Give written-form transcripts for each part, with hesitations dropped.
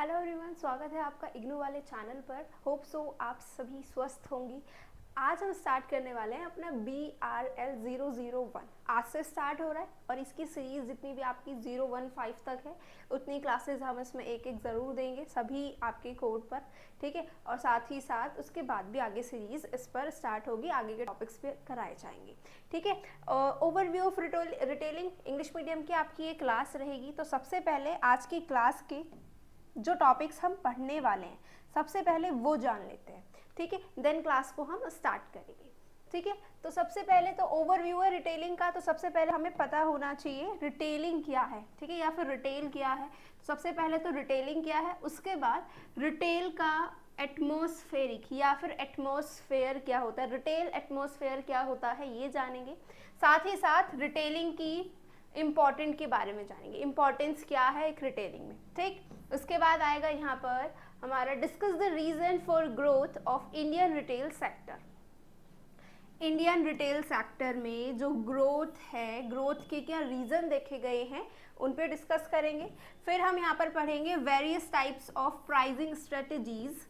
Hello everyone, स्वागत है आपका इग्नू वाले चैनल पर। होप सो आप सभी स्वस्थ होंगी। आज हम स्टार्ट करने वाले हैं अपना BRL 001। आज से स्टार्ट हो रहा है और इसकी सीरीज़ जितनी भी आपकी 015 तक है उतनी क्लासेस हम इसमें एक एक ज़रूर देंगे सभी आपके कोड पर, ठीक है। और साथ ही साथ उसके बाद भी आगे सीरीज़ इस पर स्टार्ट होगी, आगे के टॉपिक्स पे कराए जाएंगे, ठीक है। Overview of retailing English medium की आपकी ये क्लास रहेगी। तो सबसे पहले आज की क्लास के जो टॉपिक्स हम पढ़ने वाले हैं सबसे पहले वो जान लेते हैं, ठीक है। देन क्लास को हम स्टार्ट करेंगे, ठीक है। तो सबसे पहले तो ओवरव्यू है रिटेलिंग का। तो सबसे पहले हमें पता होना चाहिए रिटेलिंग क्या है, ठीक है, या फिर रिटेल क्या है। सबसे पहले तो रिटेलिंग क्या है, उसके बाद रिटेल का एटमॉस्फेरिक या फिर एटमॉस्फेयर क्या होता है, रिटेल एटमॉस्फेयर क्या होता है ये जानेंगे। साथ ही साथ रिटेलिंग की इम्पॉर्टेंट के बारे में जानेंगे, इम्पॉर्टेंस क्या है एक रिटेलिंग में, ठीक। उसके बाद आएगा यहाँ पर हमारा discuss the reason for growth of Indian retail sector. Indian retail sector में जो ग्रोथ है, ग्रोथ के क्या रीज़न देखे गए हैं उन पे डिस्कस करेंगे। फिर हम यहाँ पर पढ़ेंगे various types of pricing strategies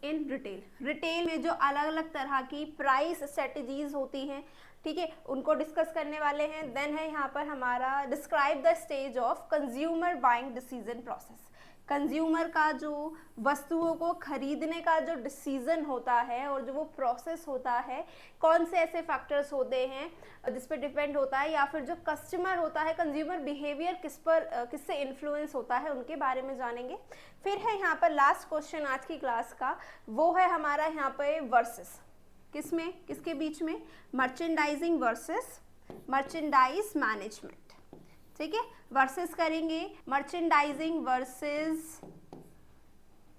in retail. Retail में जो अलग अलग तरह की प्राइस स्ट्रेटजीज होती हैं, ठीक है, उनको डिस्कस करने वाले हैं। देन है यहाँ पर हमारा describe the stage of consumer buying decision process. Consumer का जो वस्तुओं को खरीदने का जो डिसीजन होता है और जो वो प्रोसेस होता है, कौन से ऐसे फैक्टर्स होते हैं जिस पर डिपेंड होता है, या फिर जो कस्टमर होता है, कंज्यूमर बिहेवियर किससे इन्फ्लुएंस होता है, उनके बारे में जानेंगे। फिर है यहाँ पर लास्ट क्वेश्चन आज की क्लास का, वो है हमारा यहाँ पे वर्सेस, किसके बीच में, मर्चेंडाइजिंग वर्सेस मर्चेंडाइज मैनेजमेंट, ठीक है। वर्सेस करेंगे मर्चेंडाइजिंग वर्सेस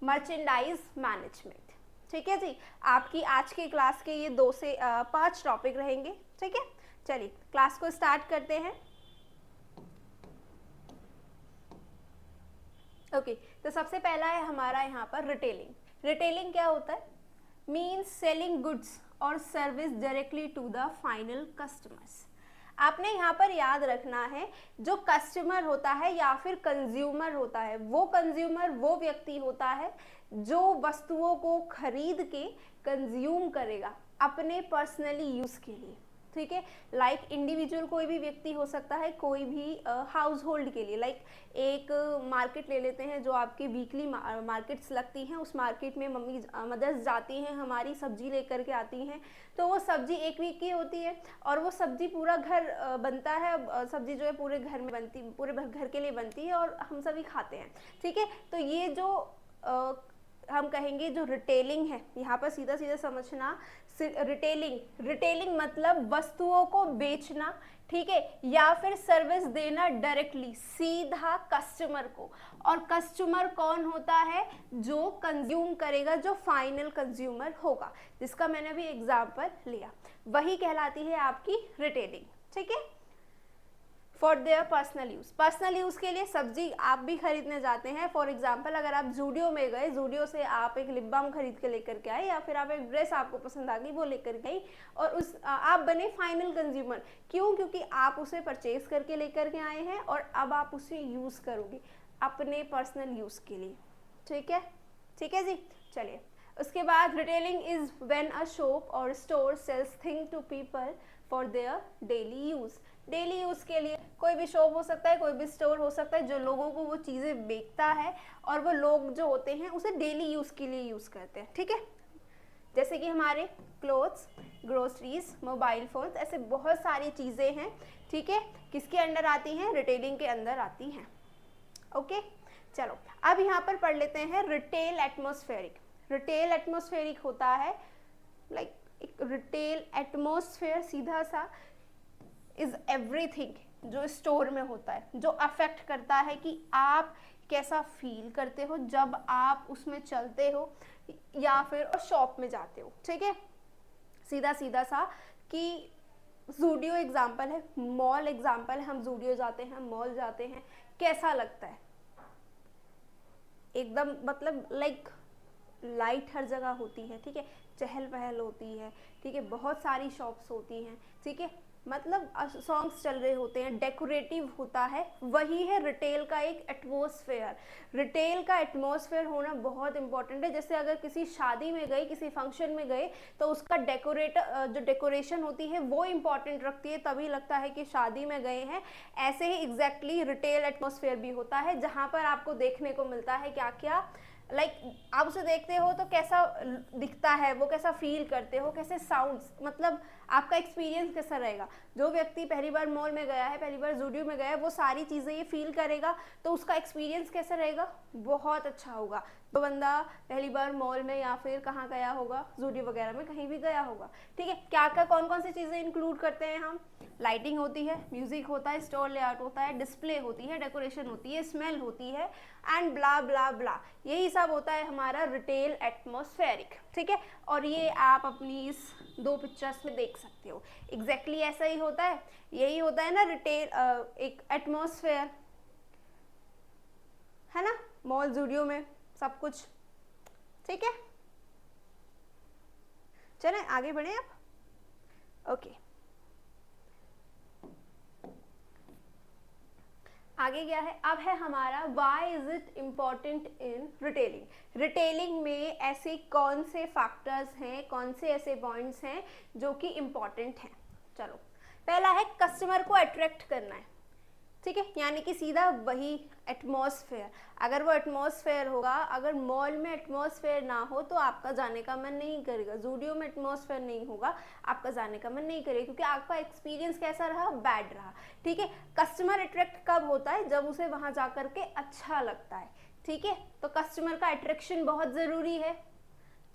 मर्चेंडाइज मैनेजमेंट, ठीक है जी। आपकी आज की क्लास के ये 2 से 5 टॉपिक रहेंगे, ठीक है। चलिए क्लास को स्टार्ट करते हैं। ओके, तो सबसे पहला है हमारा यहाँ पर रिटेलिंग। रिटेलिंग क्या होता है, मीन्स सेलिंग गुड्स और service directly to the final customers. आपने यहाँ पर याद रखना है, जो कस्टमर होता है या फिर कंज्यूमर होता है, वो कंज्यूमर वो व्यक्ति होता है जो वस्तुओं को खरीद के कंज्यूम करेगा अपने पर्सनली यूज़ के लिए, ठीक है। लाइक इंडिविजुअल कोई भी व्यक्ति हो सकता है, कोई भी हाउस होल्ड के लिए। लाइक एक मार्केट ले लेते हैं, जो आपकी वीकली मार्केट्स लगती हैं, उस मार्केट में मदर्स जाती हैं, हमारी सब्जी लेकर के आती हैं। तो वो सब्जी एक वीक की होती है और वो सब्जी पूरा घर बनता है, सब्जी जो है पूरे घर में बनती, पूरे घर के लिए बनती है और हम सभी खाते हैं, ठीक है। तो ये जो हम कहेंगे जो रिटेलिंग है, यहाँ पर सीधा सीधा समझना, रिटेलिंग मतलब वस्तुओं को बेचना, ठीक है, या फिर सर्विस देना डायरेक्टली सीधा कस्टमर को। और कस्टमर कौन होता है, जो कंज्यूम करेगा, जो फाइनल कंज्यूमर होगा, जिसका मैंने अभी एग्जांपल लिया, वही कहलाती है आपकी रिटेलिंग, ठीक है। For their personal use, personal use के लिए सब्जी आप भी खरीदने जाते हैं। फॉर एग्जांपल अगर आप जूडियो में गए, जूडियो से आप एक लिप बाम खरीद के लेकर के आए, या फिर आप एक ड्रेस आपको पसंद आ गई वो लेकर के आई, और उस आप बने फाइनल कंज्यूमर। क्यों? क्योंकि आप उसे परचेज करके लेकर के आए हैं और अब आप उसे यूज़ करोगे अपने पर्सनल यूज़ के लिए, ठीक है, ठीक है जी। चलिए उसके बाद retailing is when a shop or store sells thing to people for their daily use. Daily use के लिए कोई भी शॉप हो सकता है, कोई भी स्टोर हो सकता है, जो लोगों को वो चीज़ें बेचता है और वो लोग जो होते हैं उसे डेली यूज़ के लिए यूज़ करते हैं, ठीक है। जैसे कि हमारे क्लोथ्स, ग्रोसरीज, मोबाइल फोन्स, ऐसे बहुत सारी चीज़ें हैं, ठीक है, किसके अंडर आती हैं, रिटेलिंग के अंदर आती हैं। ओके, चलो अब यहाँ पर पढ़ लेते हैं रिटेल एटमॉस्फेरिक। रिटेल एटमॉस्फेरिक होता है लाइक एक रिटेल एटमॉस्फेयर सीधा सा इज एवरीथिंग जो स्टोर में होता है, जो अफेक्ट करता है कि आप कैसा फील करते हो जब आप उसमें चलते हो या फिर शॉप में जाते हो, ठीक है। सीधा सीधा सा कि जूडियो एग्जाम्पल है, मॉल एग्जाम्पल है, हम जूडियो जाते हैं, मॉल जाते हैं, कैसा लगता है, एकदम मतलब लाइक लाइट हर जगह होती है, ठीक है, चहल पहल होती है, ठीक है, बहुत सारी शॉप्स होती हैं, ठीक है, मतलब सॉन्ग्स चल रहे होते हैं, डेकोरेटिव होता है, वही है रिटेल का एक एटमॉस्फेयर। रिटेल का एटमॉस्फेयर होना बहुत इंपॉर्टेंट है। जैसे अगर किसी शादी में गए, किसी फंक्शन में गए, तो उसका जो डेकोरेशन होती है वो इंपॉर्टेंट रखती है, तभी लगता है कि शादी में गए हैं। ऐसे ही एग्जैक्टली रिटेल एटमॉस्फेयर भी होता है, जहाँ पर आपको देखने को मिलता है क्या क्या, आप उसे देखते हो तो कैसा दिखता है वो, कैसा फील करते हो, कैसे साउंड्स, मतलब आपका एक्सपीरियंस कैसा रहेगा। जो व्यक्ति पहली बार मॉल में गया है, पहली बार जूडियो में गया है, वो सारी चीज़ें ये फील करेगा, तो उसका एक्सपीरियंस कैसा रहेगा, बहुत अच्छा होगा। तो बंदा पहली बार मॉल में या फिर कहाँ गया होगा, जूडियो वगैरह में कहीं भी गया होगा। ठीक है, क्या क्या कौन कौन सी चीज़ें इंक्लूड करते हैं हम, लाइटिंग होती है, म्यूजिक होता है, स्टोर लेआउट होता है, डिस्प्ले होती है, डेकोरेशन होती है, स्मेल होती है, एंड ब्ला ब्ला ब्ला, यही सब होता है हमारा रिटेल एटमॉस्फेरिक। ठीक है, और ये आप अपनी इस 2 पिक्चर्स में देख सकते हो, एग्जैक्टली ऐसा ही होता है, यही होता है ना रिटेल एक एटमॉस्फेयर, है ना, मॉल जूडियो में सब कुछ। ठीक है, चलें आगे बढ़े आप। ओके, आगे क्या है, अब है हमारा why is it important in retailing. Retailing में ऐसे कौन से फैक्टर्स हैं, कौन से ऐसे पॉइंट्स हैं जो कि इम्पॉर्टेंट हैं। चलो, पहला है कस्टमर को अट्रैक्ट करना है। ठीक है, यानी कि सीधा वही एटमॉस्फेयर, अगर वो एटमॉस्फेयर होगा, अगर मॉल में एटमॉस्फेयर ना हो तो आपका जाने का मन नहीं करेगा, जूडियो में एटमॉस्फेयर नहीं होगा, आपका जाने का मन नहीं करेगा, क्योंकि आपका एक्सपीरियंस कैसा रहा, बैड रहा। ठीक है, कस्टमर अट्रैक्ट कब होता है, जब उसे वहाँ जा करके अच्छा लगता है। ठीक है, तो कस्टमर का अट्रैक्शन बहुत ज़रूरी है।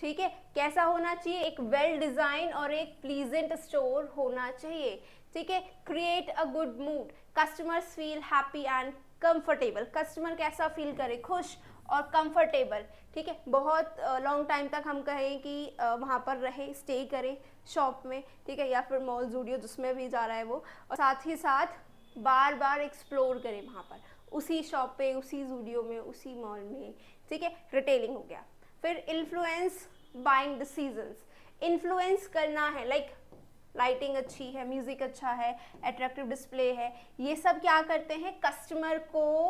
ठीक है, कैसा होना चाहिए, एक वेल डिजाइन और एक प्लीजेंट स्टोर होना चाहिए। ठीक है, create a good mood, customers feel happy and comfortable, customer कैसा फील करे, खुश और कंफर्टेबल। ठीक है, बहुत लॉन्ग टाइम तक हम कहें कि वहाँ पर रहे, स्टे करे शॉप में। ठीक है, या फिर मॉल जूडियो जिसमें भी जा रहा है वो, और साथ ही साथ बार बार एक्सप्लोर करें वहाँ पर, उसी शॉप पे, उसी जूडियो में, उसी मॉल में। ठीक है, रिटेलिंग हो गया। फिर इन्फ्लुएंस बाइंग डिसीजंस, इन्फ्लुएंस करना है, लाइटिंग अच्छी है, म्यूजिक अच्छा है, अट्रैक्टिव डिस्प्ले है, ये सब क्या करते हैं, कस्टमर को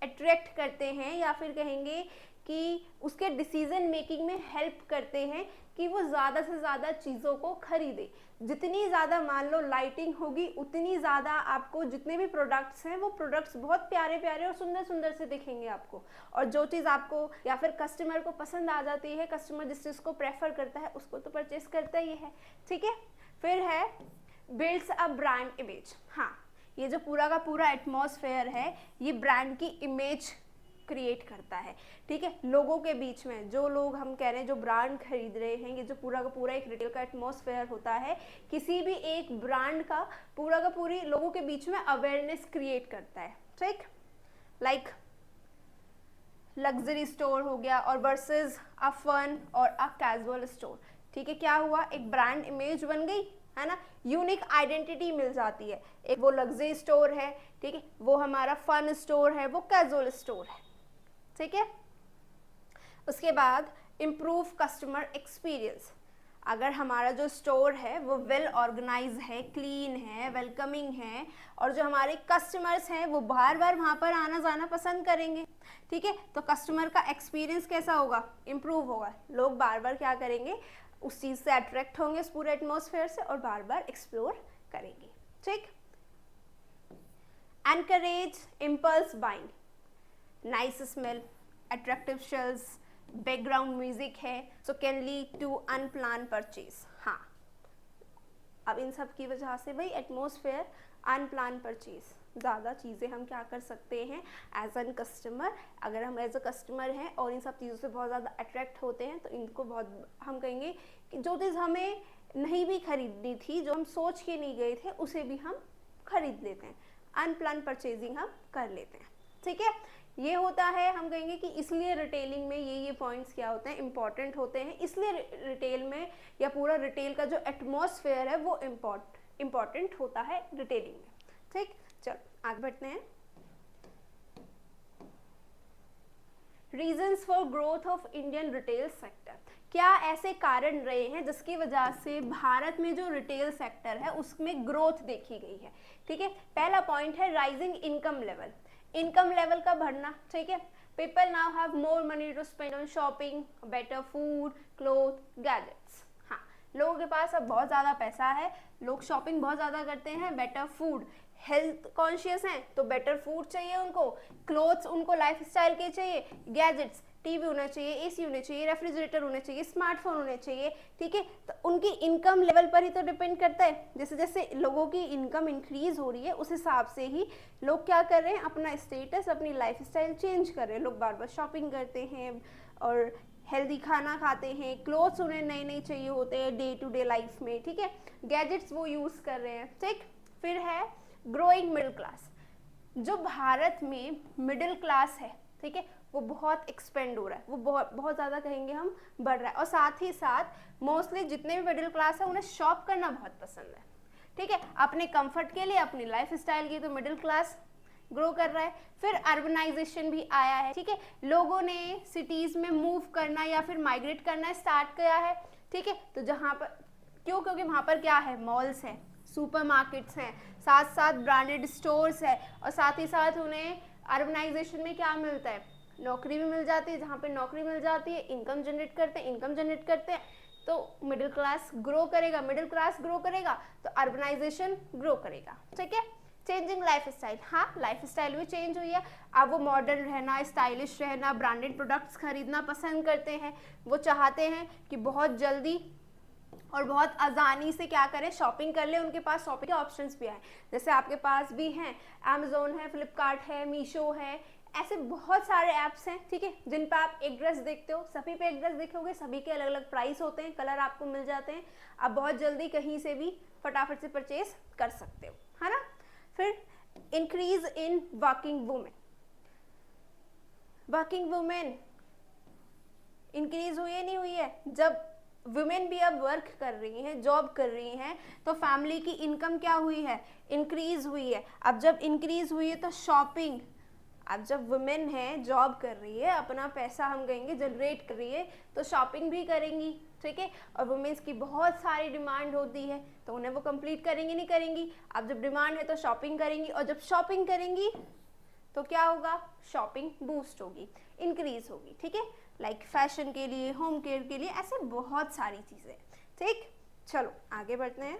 अट्रैक्ट करते हैं, या फिर कहेंगे कि उसके डिसीजन मेकिंग में हेल्प करते हैं कि वो ज़्यादा से ज़्यादा चीज़ों को खरीदे। जितनी ज़्यादा मान लो लाइटिंग होगी, उतनी ज़्यादा आपको जितने भी प्रोडक्ट्स हैं वो प्रोडक्ट्स बहुत प्यारे प्यारे और सुंदर सुंदर से दिखेंगे आपको, और जो चीज़ आपको या फिर कस्टमर को पसंद आ जाती है, कस्टमर जिस चीज़ को प्रेफर करता है उसको तो परचेस करता ही है। ठीक है, फिर है बिल्ड्स अ ब्रांड इमेज। हाँ, ये जो पूरा का पूरा एटमॉस्फेयर है, ये ब्रांड की इमेज क्रिएट करता है। ठीक है, लोगों के बीच में, जो लोग हम कह रहे हैं जो ब्रांड खरीद रहे हैं, ये जो पूरा का पूरा एक रिटेल का एटमॉस्फेयर होता है, किसी भी एक ब्रांड का पूरा पूरी लोगों के बीच में अवेयरनेस क्रिएट करता है। ठीक, लाइक लग्जरी स्टोर हो गया और वर्सेस अ फन और अ कैजुअल स्टोर। ठीक है, क्या हुआ, एक ब्रांड इमेज बन गई, है ना, यूनिक आइडेंटिटी मिल जाती है। एक वो लग्जरी स्टोर है, ठीक है, वो हमारा फन स्टोर है, वो कैजुअल स्टोर है। ठीक है, उसके बाद इम्प्रूव कस्टमर एक्सपीरियंस, अगर हमारा जो स्टोर है वो वेल ऑर्गेनाइज है, क्लीन है, वेलकमिंग है, और जो हमारे कस्टमर्स हैं वो बार बार वहाँ पर आना जाना पसंद करेंगे। ठीक है, तो कस्टमर का एक्सपीरियंस कैसा होगा, इम्प्रूव होगा, लोग बार बार क्या करेंगे, उस चीज़ से अट्रैक्ट होंगे, उस पूरे एटमॉस्फेयर से, और बार बार एक्सप्लोर करेंगे। ठीक, encourage impulse buying, nice smell, attractive shelves, background music है, so can lead to unplan purchase. हाँ, अब इन सब की वजह से भाई एटमॉस्फेयर, अनप्लान परचेज, ज़्यादा चीज़ें हम क्या कर सकते हैं एज एन कस्टमर, अगर हम एज अ कस्टमर हैं और इन सब चीज़ों से बहुत ज़्यादा अट्रैक्ट होते हैं, तो इनको बहुत हम कहेंगे कि जो चीज़ हमें नहीं भी खरीदनी थी, जो हम सोच के नहीं गए थे, उसे भी हम खरीद लेते हैं, अनप्लान परचेजिंग हम कर लेते हैं। ठीक है, ये होता है, हम कहेंगे कि इसलिए रिटेलिंग में ये पॉइंट्स क्या होते हैं, इंपॉर्टेंट होते हैं, इसलिए रिटेल में या पूरा रिटेल का जो एटमॉस्फेयर है वो इम्पॉर्टेंट होता है रिटेलिंग में। ठीक, चलो आगे बढ़ते हैं। Reasons for growth of Indian retail sector, क्या ऐसे कारण रहे हैं जिसकी वजह से भारत में जो रिटेल सेक्टर है उसमें ग्रोथ देखी गई है? ठीक है, पहला पॉइंट है rising income level, income level का बढ़ना। ठीक है, people now have more money to spend on shopping, better food, cloth, gadgets. हाँ, लोगों के पास अब बहुत ज़्यादा पैसा है, लोग शॉपिंग बहुत ज़्यादा करते हैं, बेटर फूड, हेल्थ कॉन्शियस हैं तो बेटर फूड चाहिए उनको, क्लोथ्स उनको लाइफस्टाइल के चाहिए, गैजेट्स, टीवी होना चाहिए, एसी होने चाहिए, रेफ्रिजरेटर होने चाहिए, स्मार्टफोन होने चाहिए। ठीक है, तो उनकी इनकम लेवल पर ही तो डिपेंड करता है। जैसे जैसे लोगों की इनकम इंक्रीज हो रही है उस हिसाब से ही लोग क्या कर रहे हैं, अपना स्टेटस, अपनी लाइफस्टाइल चेंज कर रहे हैं। लोग बार बार शॉपिंग करते हैं और हेल्दी खाना खाते हैं, क्लोथ्स उन्हें नए नए चाहिए होते हैं डे टू डे लाइफ में। ठीक है, गैजेट्स वो यूज़ कर रहे हैं। ठीक, फिर है ग्रोइंग मिडिल क्लास। जो भारत में मिडिल क्लास है, ठीक है, वो बहुत एक्सपेंड हो रहा है, वो बहुत बहुत ज़्यादा कहेंगे हम बढ़ रहा है। और साथ ही साथ मोस्टली जितने भी मिडिल क्लास है उन्हें शॉप करना बहुत पसंद है। ठीक है, अपने कंफर्ट के लिए, अपनी लाइफ स्टाइल के लिए, तो मिडिल क्लास ग्रो कर रहा है। फिर अर्बनाइजेशन भी आया है। ठीक है, लोगों ने सिटीज़ में मूव करना या फिर माइग्रेट करना स्टार्ट किया है। ठीक है, तो जहाँ पर क्योंकि वहाँ पर क्या है, मॉल्स हैं, सुपरमार्केट्स हैं, साथ साथ ब्रांडेड स्टोर्स है, और साथ ही साथ उन्हें अर्बनाइजेशन में क्या मिलता है, नौकरी भी मिल जाती है। जहाँ पे नौकरी मिल जाती है, इनकम जनरेट करते हैं तो मिडिल क्लास ग्रो करेगा, मिडिल क्लास ग्रो करेगा तो अर्बनाइजेशन ग्रो करेगा। ठीक है, चेंजिंग लाइफ स्टाइल, हाँ लाइफ स्टाइल भी चेंज हुई है। अब वो मॉडर्न रहना, स्टाइलिश रहना, ब्रांडेड प्रोडक्ट्स खरीदना पसंद करते हैं। वो चाहते हैं कि बहुत जल्दी और बहुत आसानी से क्या करें, शॉपिंग कर ले। उनके पास शॉपिंग के ऑप्शंस भी हैं, जैसे आपके पास भी हैं, अमेजोन है, फ्लिपकार्ट है, मीशो है, ऐसे बहुत सारे ऐप्स हैं। ठीक है, जिन पर आप एक ड्रेस देखते हो, सभी पे एक ड्रेस देखोगे, सभी के अलग अलग प्राइस होते हैं, कलर आपको मिल जाते हैं, आप बहुत जल्दी कहीं से भी फटाफट से परचेज कर सकते हो, है ना। फिर increase in working women, working women increase हुई है नहीं हुई है? जब वुमेन भी अब वर्क कर रही हैं, जॉब कर रही हैं, तो फैमिली की इनकम क्या हुई है, इंक्रीज हुई है। अब जब इंक्रीज हुई है तो शॉपिंग, अब जब वुमेन है, जॉब कर रही है, अपना पैसा हम कहेंगे जनरेट कर रही है, तो शॉपिंग भी करेंगी। ठीक है, और वुमेन्स की बहुत सारी डिमांड होती है तो उन्हें वो कंप्लीट करेंगी नहीं करेंगी। अब जब डिमांड है तो शॉपिंग करेंगी, और जब शॉपिंग करेंगी तो क्या होगा, शॉपिंग बूस्ट होगी, इंक्रीज होगी। ठीक है, लाइक फैशन के लिए, होम केयर के लिए, ऐसे बहुत सारी चीज़ें। ठीक, चलो आगे बढ़ते हैं।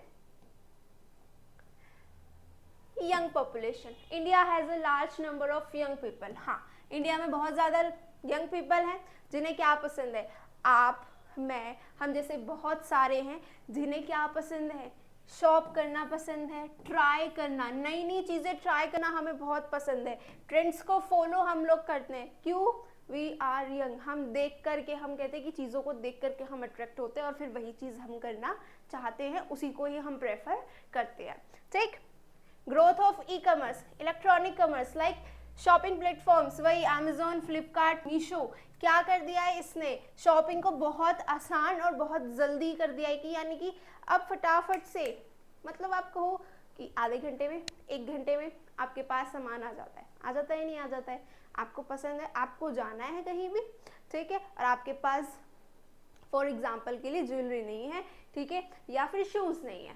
Young population, India has a large number of young people. हाँ, इंडिया में बहुत ज़्यादा यंग पीपल हैं जिन्हें क्या पसंद है, आप, मैं, हम जैसे बहुत सारे हैं जिन्हें क्या पसंद है, शॉप करना पसंद है, ट्राई करना, नई नई चीज़ें ट्राई करना हमें बहुत पसंद है, ट्रेंड्स को फॉलो हम लोग करते हैं। क्यों, वी आर यंग, हम देख करके, हम कहते हैं कि चीज़ों को देख करके हम अट्रैक्ट होते हैं और फिर वही चीज़ हम करना चाहते हैं, उसी को ही हम प्रेफर करते हैं। ठीक, growth of e commerce, electronic commerce, like shopping platforms, वही अमेजोन, फ्लिपकार्ट, मीशो, क्या कर दिया है इसने, शॉपिंग को बहुत आसान और बहुत जल्दी कर दिया है कि यानी कि अब फटाफट से, मतलब आप कहो कि आधे घंटे में, एक घंटे में आपके पास सामान आ जाता है, आ जाता है नहीं आ जाता है, आपको पसंद है, आपको जाना है कहीं भी, ठीक है, और आपके पास फॉर एग्जांपल के लिए ज्वेलरी नहीं है, ठीक है, या फिर शूज़ नहीं है,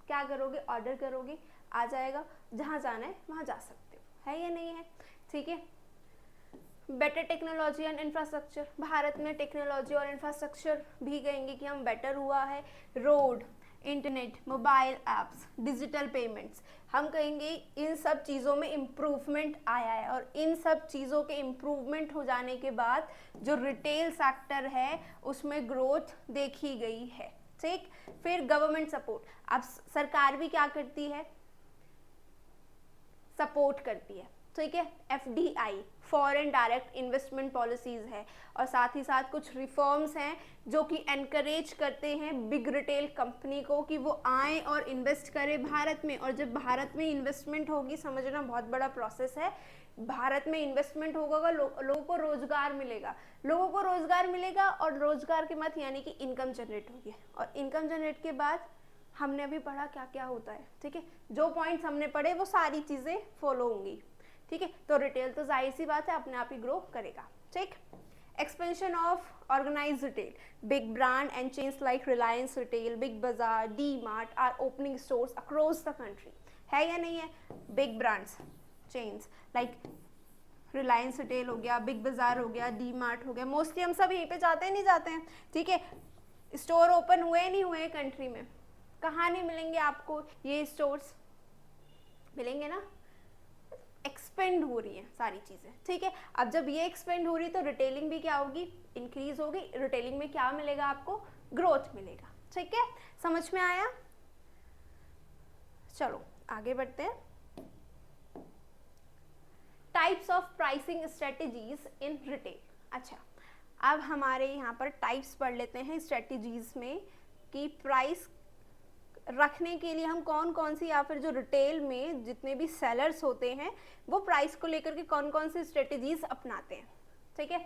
क्या करोगे, ऑर्डर करोगे, आ जाएगा, जहाँ जाना है वहाँ जा सकते हो, है या नहीं है। ठीक है, better technology and infrastructure, Bharat में टेक्नोलॉजी और इंफ्रास्ट्रक्चर भी कहेंगे कि हम बेटर हुआ है, road, internet, mobile apps, digital payments, हम कहेंगे इन सब चीज़ों में इम्प्रूवमेंट आया है, और इन सब चीज़ों के इम्प्रूवमेंट हो जाने के बाद जो रिटेल सेक्टर है उसमें ग्रोथ देखी गई है। ठीक, फिर गवर्नमेंट सपोर्ट, अब सरकार भी क्या करती है, सपोर्ट करती है। ठीक है, FDI, foreign direct investment policies है, और साथ ही साथ कुछ रिफॉर्म्स हैं जो कि एनकरेज करते हैं बिग रिटेल कंपनी को कि वो आए और इन्वेस्ट करें भारत में। और जब भारत में इन्वेस्टमेंट होगी, समझना बहुत बड़ा प्रोसेस है, भारत में इन्वेस्टमेंट होगा, लोगों को रोजगार मिलेगा, लोगों को रोजगार मिलेगा, और रोजगार के मत यानी कि इनकम जनरेट होगी, और इनकम जनरेट के बाद हमने अभी पढ़ा क्या क्या होता है। ठीक है, जो पॉइंट्स हमने पढ़े वो सारी चीज़ें फॉलो होंगी। ठीक है, तो रिटेल तो जाहिर सी बात है अपने आप ही ग्रो करेगा। ठीक, Expansion of organized retail. Big brand and chains like Reliance Retail, Big Bazaar, D-Mart are opening stores across the country. है या नहीं है? Big brands, chains like Reliance retail हो गया, बिग बाजार हो गया, डी मार्ट हो गया, मोस्टली हम सब यहीं पे जाते हैं, नहीं जाते हैं, ठीक है। स्टोर ओपन हुए नहीं हुए कंट्री में, कहाँ नहीं मिलेंगे आपको ये स्टोर्स, मिलेंगे ना। एक्सपेंड हो रही है सारी चीज़ें, ठीक है। अब जब ये एक्सपेंड हो रही है तो रिटेलिंग भी क्या होगी, इंक्रीज होगी। रिटेलिंग में क्या मिलेगा आपको, ग्रोथ मिलेगा, ठीक है। समझ में आया? चलो आगे बढ़ते हैं। Types of pricing strategies in retail. अच्छा, अब हमारे यहाँ पर टाइप्स पढ़ लेते हैं स्ट्रेटेजीज में कि प्राइस रखने के लिए हम कौन कौन सी, या फिर जो रिटेल में जितने भी सेलर्स होते हैं वो प्राइस को लेकर के कौन कौन सी स्ट्रेटेजीज अपनाते हैं, ठीक है।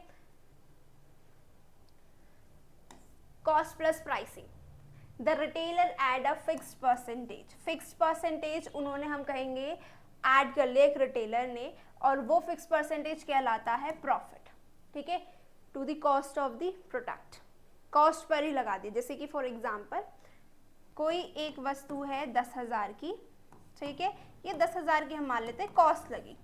Cost plus pricing. The retailer add a fixed percentage. Fixed percentage उन्होंने, हम कहेंगे ऐड कर लिया एक रिटेलर ने, और वो फिक्स परसेंटेज कहलाता है प्रॉफिट, ठीक है, to the cost of the product. Cost पर ही लगा दी। जैसे कि फॉर एग्जांपल कोई एक वस्तु है 10,000 की, ठीक है, ये 10,000 की हम मान लेते हैं कॉस्ट लगी।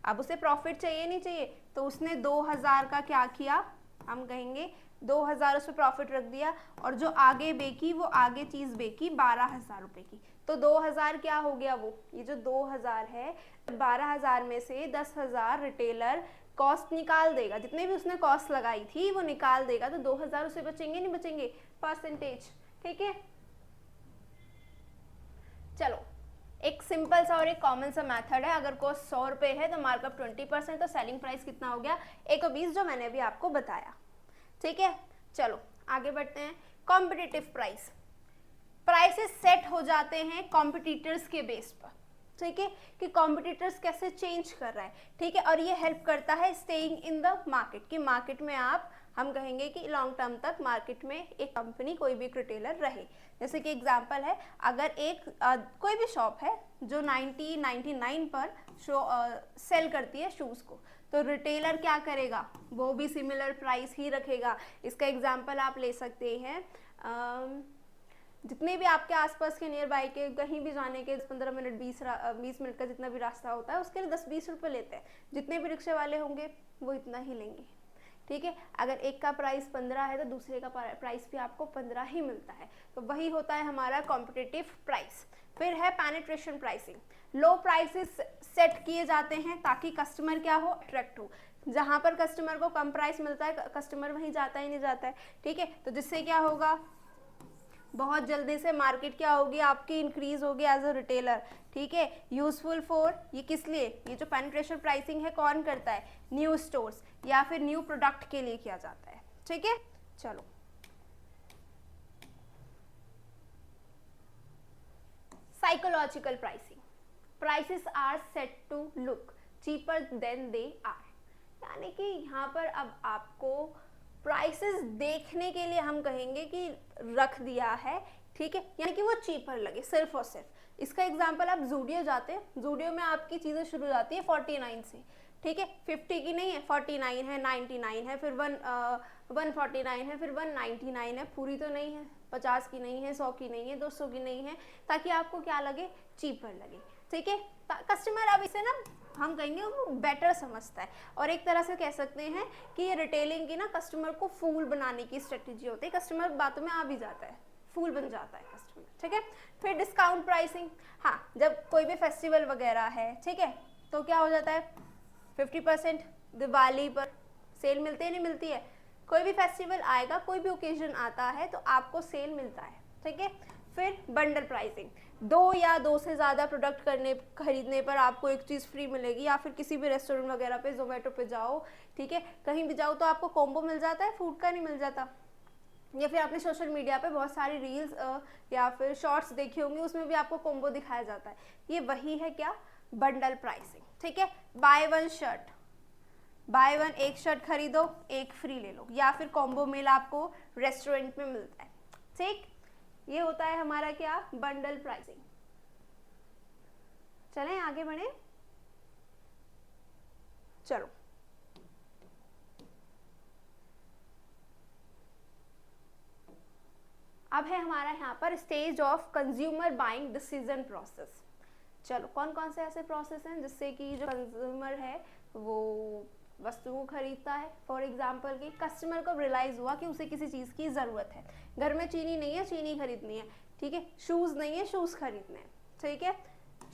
अब उसे प्रॉफिट चाहिए नहीं चाहिए, तो उसने 2,000 का क्या किया, हम कहेंगे 2,000 उस पर प्रॉफिट रख दिया, और जो आगे बेची वो आगे चीज़ बेची 12,000 रुपये की, तो 2,000 क्या हो गया, वो ये जो 2,000 है, 12,000 में से 10,000 रिटेलर कॉस्ट निकाल देगा, जितने भी उसने कॉस्ट लगाई थी वो निकाल देगा, तो 2,000 उसे बचेंगे नहीं बचेंगे, परसेंटेज, ठीक है। चलो एक सिंपल सा और एक कॉमन सा मेथड है। अगर कॉस्ट 100 रुपये है तो मार्कअप 20%, तो सेलिंग प्राइस कितना हो गया, 120, जो मैंने अभी आपको बताया, ठीक है। चलो आगे बढ़ते हैं। Competitive price. प्राइसेस सेट हो जाते हैं कॉम्पिटिटर्स के बेस पर, ठीक है, कि कॉम्पिटिटर्स कैसे चेंज कर रहा है, ठीक है, और ये हेल्प करता है स्टेइंग इन द मार्केट, कि मार्केट में आप, हम कहेंगे कि लॉन्ग टर्म तक मार्केट में एक कंपनी, कोई भी रिटेलर रहे। जैसे कि एग्जांपल है, अगर एक कोई भी शॉप है जो 99 पर सेल करती है शूज़ को, तो रिटेलर क्या करेगा, वो भी सिमिलर प्राइस ही रखेगा। इसका एग्जांपल आप ले सकते हैं, जितने भी आपके आसपास के नियर बाई के, कहीं भी जाने के 15 मिनट 20 मिनट का जितना भी रास्ता होता है उसके लिए 10-20 रुपये लेते हैं। जितने भी रिक्शे वाले होंगे वो इतना ही लेंगे, ठीक है। अगर एक का प्राइस 15 है तो दूसरे का प्राइस भी आपको 15 ही मिलता है, तो वही होता है हमारा कॉम्पिटिटिव प्राइस। फिर है penetration pricing. Low prices set किए जाते हैं ताकि कस्टमर क्या हो, अट्रैक्ट हो। जहाँ पर कस्टमर को कम प्राइस मिलता है कस्टमर वहीं जाता ही नहीं जाता है, ठीक है। तो जिससे क्या होगा, बहुत जल्दी से मार्केट क्या होगी आपकी, इंक्रीज होगी एज अ रिटेलर, ठीक है। यूजफुल फॉर, ये किस लिए, ये जो पेनिट्रेशन प्राइसिंग है कौन करता है, न्यू स्टोर्स या फिर न्यू प्रोडक्ट के लिए किया जाता है, ठीक है। चलो psychological pricing. Prices are set to look cheaper than they are, यानी कि यहाँ पर अब आपको प्राइसेस देखने के लिए, हम कहेंगे कि रख दिया है, ठीक है, यानी कि वो चीपर लगे सिर्फ और सिर्फ। इसका एग्जांपल, आप जूडियो जाते हैं, जूडियो में आपकी चीज़ें शुरू हो जाती है 49 से, ठीक है, 50 की नहीं है, 49 है, 99 है, फिर 149 है, फिर 199 है, पूरी तो नहीं है, 50 की नहीं है, 100 की नहीं है, 200 की नहीं है, ताकि आपको क्या लगे, चीपर लगे, ठीक है। कस्टमर अब इसे ना, हम कहेंगे वो बेटर समझता है, और एक तरह से कह सकते हैं कि ये रिटेलिंग की ना कस्टमर को फूल बनाने की स्ट्रेटेजी होती है। कस्टमर बातों में आ भी जाता है, फूल बन जाता है कस्टमर, ठीक है। फिर डिस्काउंट प्राइसिंग। हाँ, जब कोई भी फेस्टिवल वगैरह है, ठीक है, तो क्या हो जाता है, 50%। दिवाली पर सेल मिलती है, नहीं मिलती है, कोई भी फेस्टिवल आएगा, कोई भी ओकेजन आता है तो आपको सेल मिलता है, ठीक है। फिर बंडल प्राइसिंग, 2 या 2 से ज़्यादा प्रोडक्ट खरीदने पर आपको एक चीज़ फ्री मिलेगी, या फिर किसी भी रेस्टोरेंट वगैरह पे, जोमेटो पे जाओ, ठीक है, कहीं भी जाओ तो आपको कॉम्बो मिल जाता है, फूड का नहीं मिल जाता। या फिर आपने सोशल मीडिया पे बहुत सारी रील्स या फिर शॉर्ट्स देखी होंगी, उसमें भी आपको कॉम्बो दिखाया जाता है। ये वही है क्या, बंडल प्राइसिंग, ठीक है। By one shirt, by one, एक शर्ट खरीदो एक फ्री ले लो, या फिर कॉम्बो मेल आपको रेस्टोरेंट में मिलता है, ठीक। ये होता है हमारा क्या, बंडल प्राइसिंग। चलें आगे बढ़े। चलो अब है हमारा यहाँ पर stage of consumer buying decision process. चलो कौन कौन से ऐसे प्रोसेस हैं जिससे कि जो कंज्यूमर है वो वस्तु को खरीदता है। फॉर एग्जाम्पल कि कस्टमर को रियलाइज हुआ कि उसे किसी चीज़ की ज़रूरत है, घर में चीनी नहीं है, चीनी खरीदनी है, ठीक है, शूज़ नहीं है, शूज़ खरीदने हैं, ठीक है,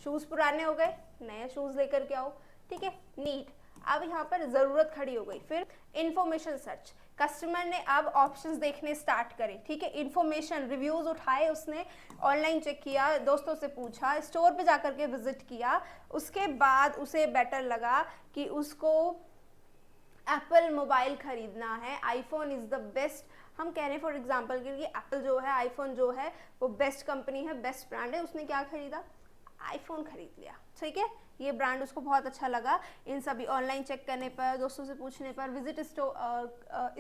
शूज़ पुराने हो गए, नए शूज़ लेकर के आओ, ठीक है, नीड। अब यहाँ पर ज़रूरत खड़ी हो गई। फिर इंफॉर्मेशन सर्च, कस्टमर ने अब ऑप्शंस देखने स्टार्ट करे, ठीक है, इंफॉर्मेशन रिव्यूज़ उठाए, उसने ऑनलाइन चेक किया, दोस्तों से पूछा, स्टोर पे जाकर के विजिट किया, उसके बाद उसे बेटर लगा कि उसको एप्पल मोबाइल खरीदना है, आईफोन इज़ द बेस्ट। हम कह रहे हैं फॉर एग्जांपल के लिए एप्पल जो है, आईफोन जो है वो बेस्ट कंपनी है, बेस्ट ब्रांड है, उसने क्या खरीदा, आईफोन खरीद लिया, ठीक है, ये ब्रांड उसको बहुत अच्छा लगा। इन सभी ऑनलाइन चेक करने पर, दोस्तों से पूछने पर, विजिट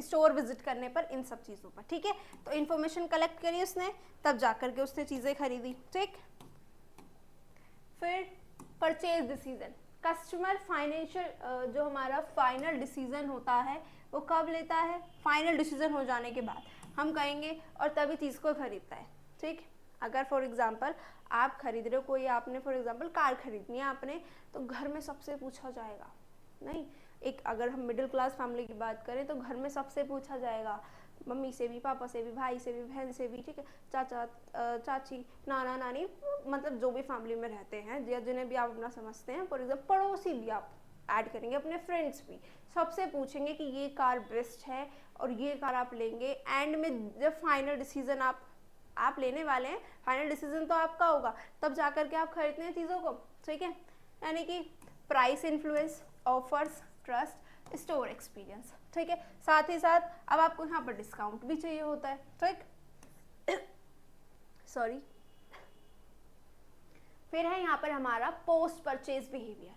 स्टोर विजिट करने पर, इन सब चीज़ों पर, ठीक है। तो इन्फॉर्मेशन कलेक्ट करी उसने, तब जाकर के उसने चीज़ें खरीदी, ठीक। फिर परचेज डिसीजन, कस्टमर फाइनेंशियल जो हमारा फाइनल डिसीजन होता है वो कब लेता है, फाइनल डिसीजन हो जाने के बाद हम कहेंगे और तभी चीज़ को खरीदता है, ठीक। अगर फॉर एग्जांपल आप खरीद रहे हो कोई, आपने फॉर एग्जांपल कार खरीदनी है आपने, तो घर में सबसे पूछा जाएगा नहीं, एक अगर हम मिडिल क्लास फैमिली की बात करें तो घर में सबसे पूछा जाएगा, मम्मी से भी, पापा से भी, भाई से भी, बहन से भी, ठीक है, चाचा चाची, नाना नानी, मतलब जो भी फैमिली में रहते हैं या जिन्हें भी आप अपना समझते हैं, फॉर एग्जाम्पल पड़ोसी भी आप ऐड करेंगे, अपने फ्रेंड्स भी, सबसे पूछेंगे कि ये कार बेस्ट है और ये कार आप लेंगे। एंड में जब फाइनल डिसीजन आप लेने वाले हैं, फाइनल डिसीजन तो आपका होगा, तब जाकर के आप खरीदते हैं चीज़ों को, ठीक है। यानी कि price influence, offers, trust, store experience, ठीक है। साथ ही साथ अब आपको यहाँ पर डिस्काउंट भी चाहिए होता है, ठीक, सॉरी। फिर है यहाँ पर हमारा post purchase behaviour.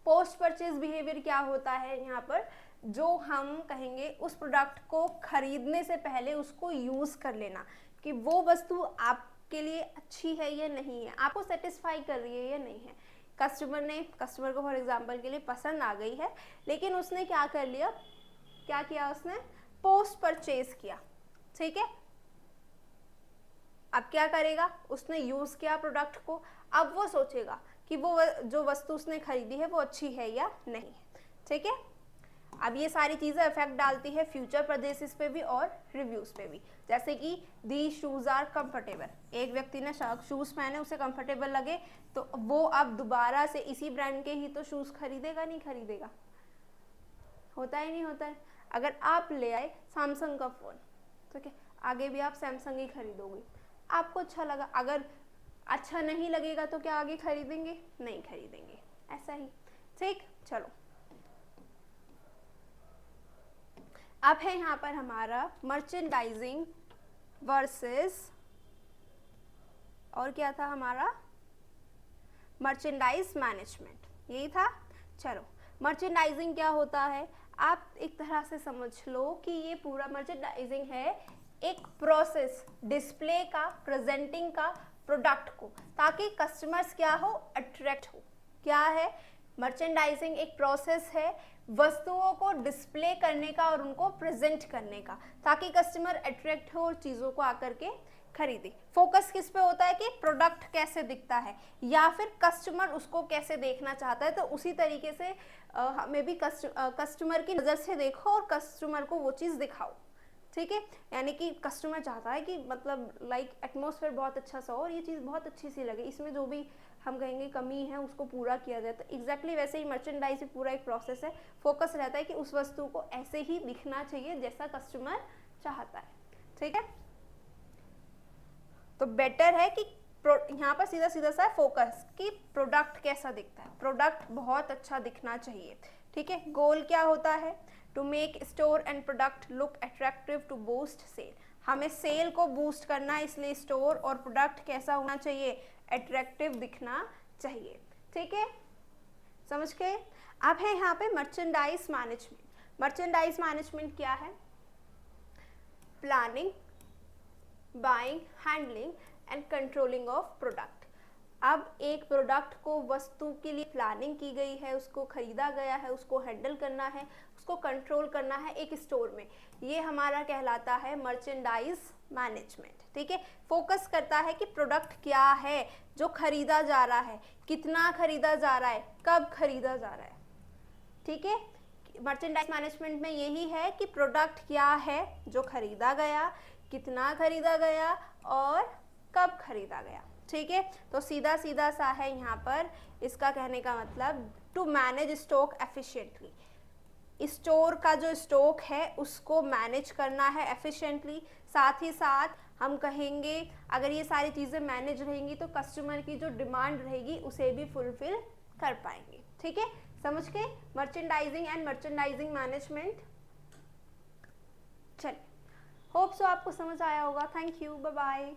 Post purchase behaviour क्या होता है, यहाँ पर जो हम कहेंगे उस प्रोडक्ट को खरीदने से पहले उसको यूज कर लेना कि वो वस्तु आपके लिए अच्छी है या नहीं है, आपको सेटिस्फाई कर रही है या नहीं है। कस्टमर को फॉर एग्जांपल के लिए पसंद आ गई है, लेकिन उसने क्या कर लिया, क्या किया, उसने पोस्ट परचेज किया, ठीक है। अब क्या करेगा, उसने यूज किया प्रोडक्ट को, अब वो सोचेगा कि वो जो वस्तु उसने खरीदी है वो अच्छी है या नहीं, ठीक है। अब ये सारी चीज़ें इफेक्ट डालती है फ्यूचर परचेसेस पे भी और रिव्यूज़ पे भी। जैसे कि दी शूज़ आर कंफर्टेबल, एक व्यक्ति ने शूज़ पहने, उसे कंफर्टेबल लगे, तो वो अब दोबारा से इसी ब्रांड के ही तो शूज़ खरीदेगा, नहीं खरीदेगा, होता ही नहीं होता है। अगर आप ले आए सैमसंग का फ़ोन, ठीक है, आगे भी आप सैमसंग ही खरीदोगे, आपको अच्छा लगा, अगर अच्छा नहीं लगेगा तो क्या आगे खरीदेंगे, नहीं खरीदेंगे, ऐसा ही, ठीक। चलो अब है यहाँ पर हमारा मर्चेंडाइजिंग वर्सेस, और क्या था हमारा, मर्चेंडाइज मैनेजमेंट, यही था। चलो मर्चेंडाइजिंग क्या होता है, आप एक तरह से समझ लो कि ये पूरा मर्चेंडाइजिंग है एक प्रोसेस डिस्प्ले का, प्रेजेंटिंग का प्रोडक्ट को, ताकि कस्टमर्स क्या हो, अट्रैक्ट हो। क्या है मर्चेंडाइजिंग, एक प्रोसेस है वस्तुओं को डिस्प्ले करने का और उनको प्रेजेंट करने का, ताकि कस्टमर अट्रैक्ट हो और चीज़ों को आकर के खरीदे। फोकस किस पे होता है कि प्रोडक्ट कैसे दिखता है या फिर कस्टमर उसको कैसे देखना चाहता है, तो उसी तरीके से हमें भी कस्टमर की नज़र से देखो और कस्टमर को वो चीज़ दिखाओ, ठीक है। यानी कि कस्टमर चाहता है कि मतलब लाइक एटमॉस्फेयर बहुत अच्छा सा हो और ये चीज़ बहुत अच्छी सी लगे, इसमें जो भी हम कहेंगे कमी है उसको पूरा किया जाए। तो एग्जैक्टली वैसे ही मर्चेंडाइज पूरा एक प्रोसेस है, फोकस रहता है कि उस वस्तु को ऐसे ही दिखना चाहिए जैसा कस्टमर चाहता है, ठीक है। तो बेटर है कि यहाँ पर सीधा सीधा सा फोकस कि प्रोडक्ट कैसा दिखता है, प्रोडक्ट बहुत अच्छा दिखना चाहिए, ठीक है। गोल क्या होता है, to make store and product look attractive to boost sale, हमें सेल को बूस्ट करना है, इसलिए स्टोर और प्रोडक्ट कैसा होना चाहिए, अट्रैक्टिव दिखना चाहिए, ठीक है, समझ गए। अब है यहाँ पे मर्चेंडाइज मैनेजमेंट। मर्चेंडाइज मैनेजमेंट क्या है, planning, buying, handling and controlling of product. अब एक प्रोडक्ट को, वस्तु के लिए प्लानिंग की गई है, उसको खरीदा गया है, उसको हैंडल करना है, उसको कंट्रोल करना है एक स्टोर में, ये हमारा कहलाता है मर्चेंडाइज मैनेजमेंट। ठीक है, फोकस करता है कि प्रोडक्ट क्या है जो खरीदा जा रहा है, कितना खरीदा जा रहा है, कब खरीदा जा रहा है। ठीक है, मर्चेंडाइज मैनेजमेंट में यही है कि प्रोडक्ट क्या है जो खरीदा गया, कितना खरीदा गया और कब खरीदा गया। ठीक है, तो सीधा सीधा सा है यहाँ पर इसका कहने का मतलब, to manage stock efficiently, store का जो स्टॉक है उसको मैनेज करना है एफिशिएंटली। साथ ही साथ हम कहेंगे अगर ये सारी चीज़ें मैनेज रहेंगी तो कस्टमर की जो डिमांड रहेगी उसे भी फुलफिल कर पाएंगे। ठीक है, समझ के मर्चेंडाइजिंग एंड मर्चेंडाइजिंग मैनेजमेंट। चलिए, होप सो आपको समझ आया होगा। Thank you, bye bye.